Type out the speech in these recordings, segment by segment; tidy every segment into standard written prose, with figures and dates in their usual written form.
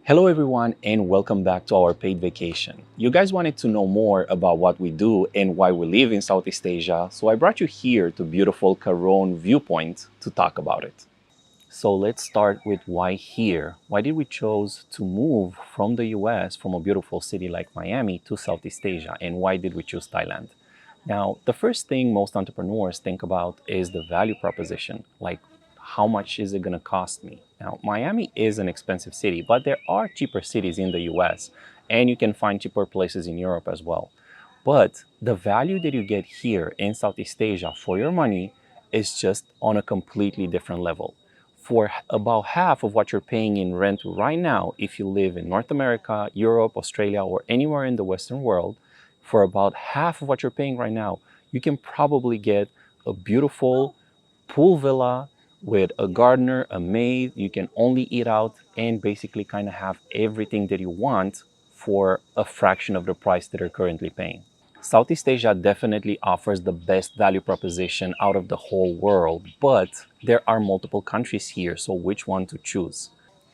Hello everyone and welcome back to our paid vacation. You guys wanted to know more about what we do and why we live in Southeast Asia, so I brought you here to beautiful Karon viewpoint to talk about it. So let's start with why here. Why did we choose to move from the US, from a beautiful city like Miami to Southeast Asia, and why did we choose Thailand? Now, the first thing most entrepreneurs think about is the value proposition, like how much is it going to cost me? Now, Miami is an expensive city, but there are cheaper cities in the US, and you can find cheaper places in Europe as well. But the value that you get here in Southeast Asia for your money is just on a completely different level. For about half of what you're paying in rent right now, if you live in North America, Europe, Australia, or anywhere in the Western world, for about half of what you're paying right now, you can probably get a beautiful pool villa with a gardener, a maid. You can only eat out and basically kind of have everything that you want for a fraction of the price that you're currently paying. Southeast Asia definitely offers the best value proposition out of the whole world, but there are multiple countries here, so which one to choose?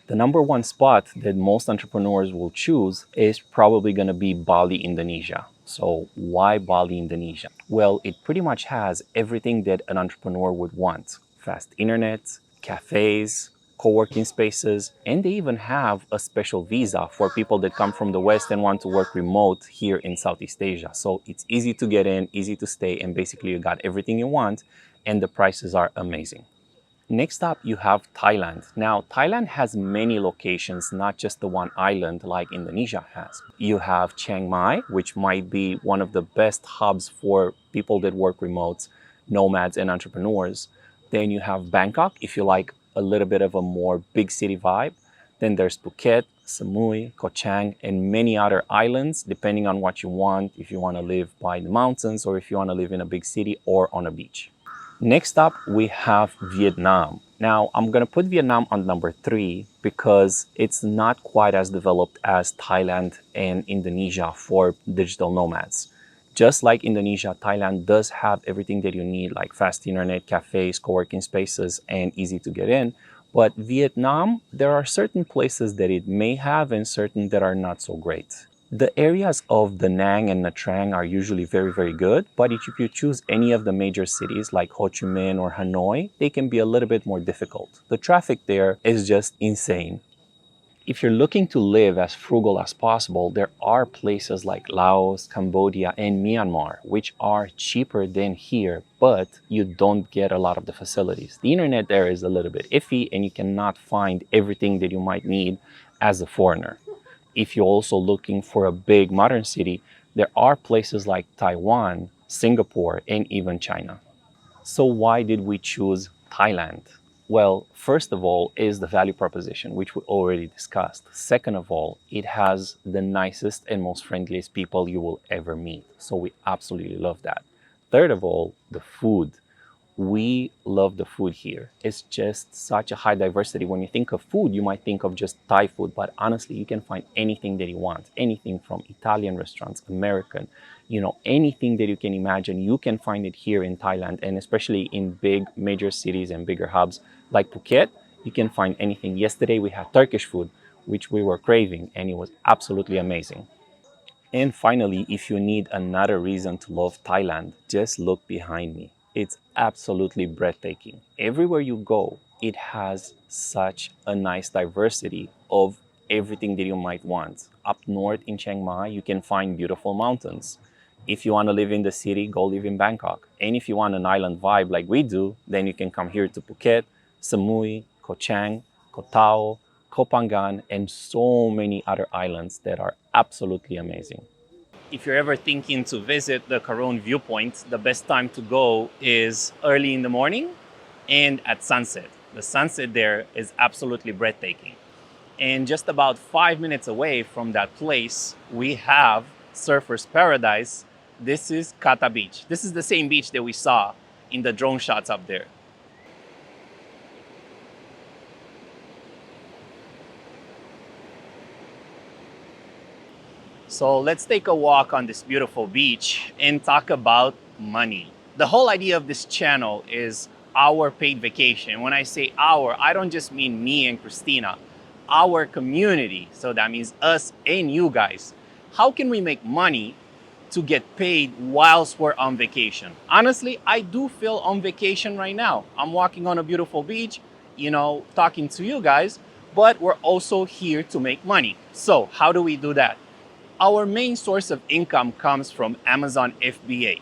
The number one spot that most entrepreneurs will choose is probably going to be Bali, Indonesia. So why Bali, Indonesia? Well, it pretty much has everything that an entrepreneur would want. Fast internet, cafes, co-working spaces, and they even have a special visa for people that come from the West and want to work remote here in Southeast Asia. So it's easy to get in, easy to stay, and basically you got everything you want, and the prices are amazing. Next up, you have Thailand. Now, Thailand has many locations, not just the one island like Indonesia has. You have Chiang Mai, which might be one of the best hubs for people that work remote, nomads, and entrepreneurs. Then you have Bangkok, if you like a little bit of a more big city vibe. Then there's Phuket, Samui, Koh Chang, and many other islands, depending on what you want, if you want to live by the mountains or if you want to live in a big city or on a beach. Next up, we have Vietnam. Now, I'm going to put Vietnam on number 3 because it's not quite as developed as Thailand and Indonesia for digital nomads. Just like Indonesia, Thailand does have everything that you need, like fast internet, cafes, co-working spaces, and easy to get in. But Vietnam, there are certain places that it may have and certain that are not so great. The areas of Da Nang and Nha Trang are usually very, very good, but if you choose any of the major cities like Ho Chi Minh or Hanoi, they can be a little bit more difficult. The traffic there is just insane. If you're looking to live as frugal as possible, there are places like Laos, Cambodia, and Myanmar, which are cheaper than here, but you don't get a lot of the facilities. The internet there is a little bit iffy, and you cannot find everything that you might need as a foreigner. If you're also looking for a big modern city, there are places like Taiwan, Singapore, and even China. So why did we choose Thailand? Well, first of all is the value proposition, which we already discussed. Second of all, it has the nicest and most friendliest people you will ever meet. So we absolutely love that. Third of all, the food. We love the food here. It's just such a high diversity. When you think of food, you might think of just Thai food, but honestly, you can find anything that you want. Anything from Italian restaurants, American, anything that you can imagine, you can find it here in Thailand, and especially in big major cities and bigger hubs like Phuket, you can find anything. Yesterday, we had Turkish food, which we were craving, and it was absolutely amazing. And finally, if you need another reason to love Thailand, just look behind me. It's absolutely breathtaking. Everywhere you go, it has such a nice diversity of everything that you might want. Up north in Chiang Mai, you can find beautiful mountains. If you want to live in the city, go live in Bangkok. And if you want an island vibe like we do, then you can come here to Phuket, Samui, Koh Chang, Koh Tao, Koh Phangan, and so many other islands that are absolutely amazing. If you're ever thinking to visit the Karon viewpoint, the best time to go is early in the morning and at sunset. The sunset there is absolutely breathtaking. And just about 5 minutes away from that place, we have Surfer's Paradise. This is Kata Beach. This is the same beach that we saw in the drone shots up there. So let's take a walk on this beautiful beach and talk about money. The whole idea of this channel is our paid vacation. When I say our, I don't just mean me and Christina. our community, so that means us and you guys, how can we make money to get paid whilst we're on vacation? Honestly, I do feel on vacation right now. I'm walking on a beautiful beach, talking to you guys, but we're also here to make money. So, how do we do that? Our main source of income comes from Amazon FBA.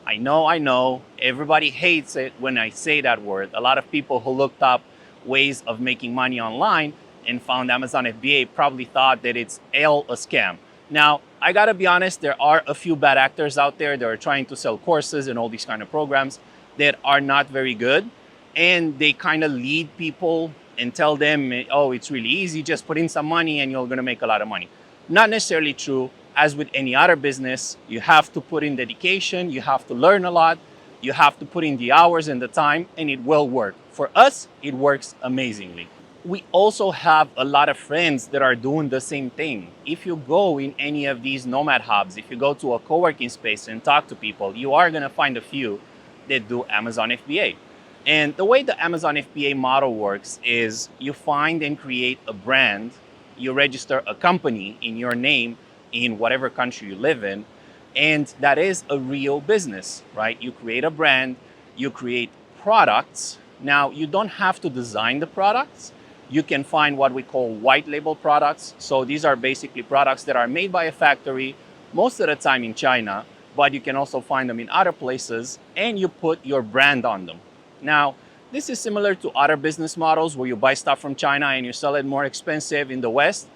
I know, everybody hates it when I say that word. A lot of people who looked up ways of making money online and found Amazon FBA probably thought that it's a scam. Now, I gotta be honest, there are a few bad actors out there that are trying to sell courses and all these kind of programs that are not very good. And they kind of lead people and tell them, oh, it's really easy, just put in some money and you're gonna make a lot of money. Not necessarily true. As with any other business, you have to put in dedication, you have to learn a lot, you have to put in the hours and the time, and it will work. For us, it works amazingly. We also have a lot of friends that are doing the same thing. If you go in any of these nomad hubs, if you go to a co-working space and talk to people, you are gonna find a few that do Amazon FBA. And the way the Amazon FBA model works is you find and create a brand, you register a company in your name in whatever country you live in, and that is a real business, right? You create a brand, you create products. Now, you don't have to design the products. You can find what we call white label products. So these are basically products that are made by a factory, most of the time in China, but you can also find them in other places, and you put your brand on them. Now, this is similar to other business models where you buy stuff from China and you sell it more expensive in the West.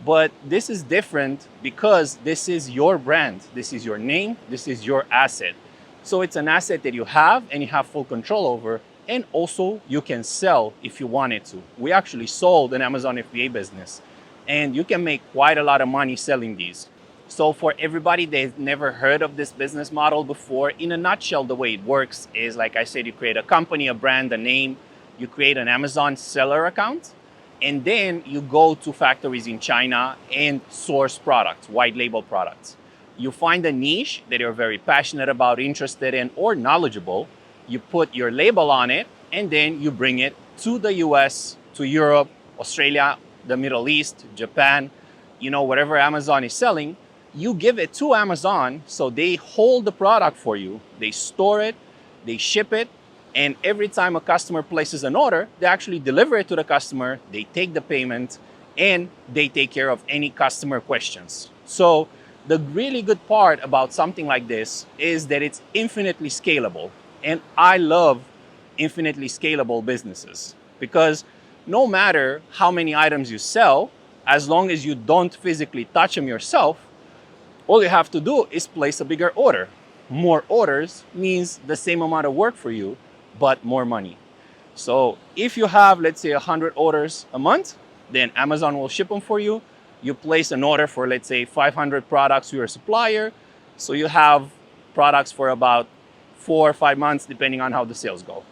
But this is different because this is your brand. This is your name. This is your asset. So it's an asset that you have and you have full control over. And also you can sell if you wanted to. We actually sold an Amazon FBA business and you can make quite a lot of money selling these. So for everybody that's never heard of this business model before, in a nutshell, the way it works is, like I said, you create a company, a brand, a name, you create an Amazon seller account, and then you go to factories in China and source products, white label products. You find a niche that you're very passionate about, interested in, or knowledgeable. You put your label on it, and then you bring it to the US, to Europe, Australia, the Middle East, Japan, whatever Amazon is selling. You give it to Amazon, so they hold the product for you. They store it, they ship it, and every time a customer places an order, they actually deliver it to the customer, they take the payment, and they take care of any customer questions. So the really good part about something like this is that it's infinitely scalable. And I love infinitely scalable businesses because no matter how many items you sell, as long as you don't physically touch them yourself, all you have to do is place a bigger order. More orders means the same amount of work for you, but more money. So if you have, let's say, 100 orders a month, then Amazon will ship them for you. You place an order for, let's say, 500 products to your supplier. So you have products for about 4 or 5 months, depending on how the sales go.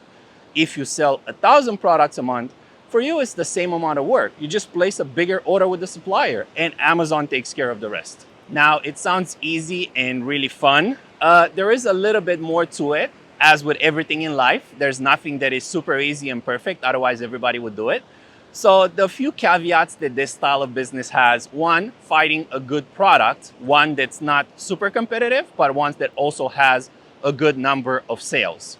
If you sell 1,000 products a month, for you, it's the same amount of work. You just place a bigger order with the supplier and Amazon takes care of the rest. Now, it sounds easy and really fun. There is a little bit more to it. As with everything in life, there's nothing that is super easy and perfect. Otherwise, everybody would do it. So the few caveats that this style of business has: one, finding a good product, one that's not super competitive, but one that also has a good number of sales.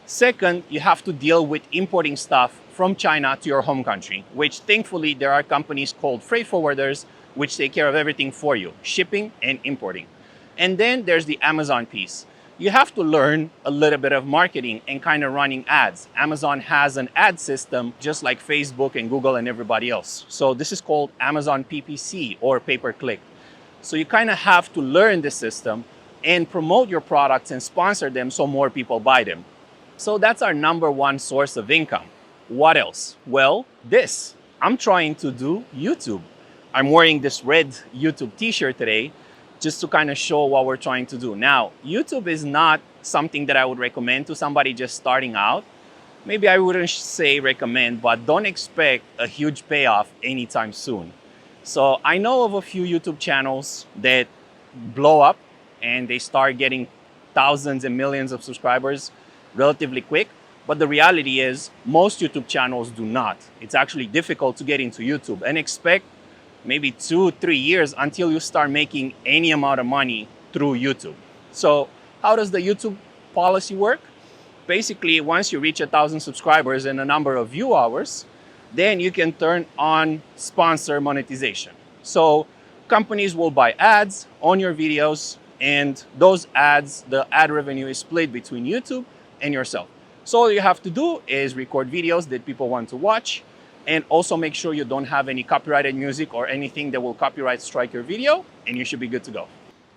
Second, you have to deal with importing stuff from China to your home country, which thankfully there are companies called freight forwarders which take care of everything for you, shipping and importing. And then there's the Amazon piece. You have to learn a little bit of marketing and kind of running ads. Amazon has an ad system just like Facebook and Google and everybody else. So this is called Amazon PPC or pay-per-click. So you kind of have to learn the system and promote your products and sponsor them so more people buy them. So that's our number one source of income. What else? Well, this. I'm trying to do YouTube. I'm wearing this red YouTube t-shirt today just to kind of show what we're trying to do. Now, YouTube is not something that I would recommend to somebody just starting out. Maybe I wouldn't say recommend, but don't expect a huge payoff anytime soon. So I know of a few YouTube channels that blow up and they start getting thousands and millions of subscribers relatively quick. But the reality is, most YouTube channels do not. It's actually difficult to get into YouTube, and expect maybe 2, 3 years until you start making any amount of money through YouTube. So, how does the YouTube policy work? Basically, once you reach 1,000 subscribers and a number of view hours, then you can turn on sponsor monetization. So companies will buy ads on your videos, and those ads, the ad revenue is split between YouTube and yourself. So all you have to do is record videos that people want to watch, and also make sure you don't have any copyrighted music or anything that will copyright strike your video, and you should be good to go.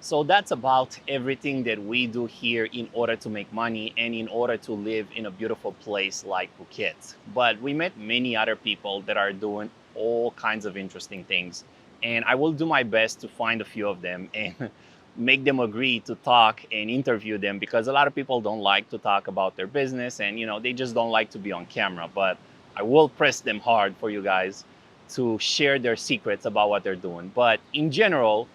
So that's about everything that we do here in order to make money and in order to live in a beautiful place like Phuket. But we met many other people that are doing all kinds of interesting things. And I will do my best to find a few of them and make them agree to talk and interview them, because a lot of people don't like to talk about their business, and they just don't like to be on camera. But I will press them hard for you guys to share their secrets about what they're doing. But in general,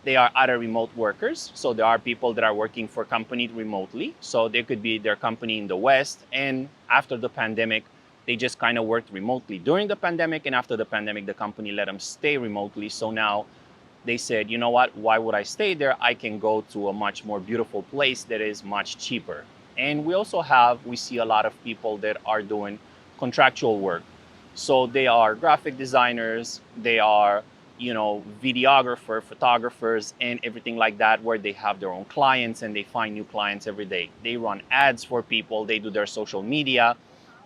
they are other remote workers. So there are people that are working for companies remotely. So they could be their company in the West, and after the pandemic, they just kind of worked remotely during the pandemic, and after the pandemic, the company let them stay remotely. So now they said, you know what, why would I stay there? I can go to a much more beautiful place that is much cheaper. And we see a lot of people that are doing contractual work. So they are graphic designers, they are, videographer, photographers, and everything like that, where they have their own clients and they find new clients every day. They run ads for people, they do their social media,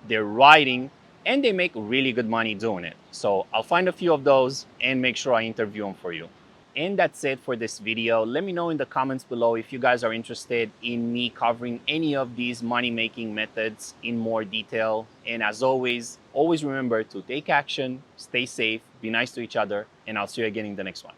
they're writing, and they make really good money doing it. So I'll find a few of those and make sure I interview them for you. And that's it for this video. Let me know in the comments below if you guys are interested in me covering any of these money-making methods in more detail. And as always remember to take action, stay safe, be nice to each other, and I'll see you again in the next one.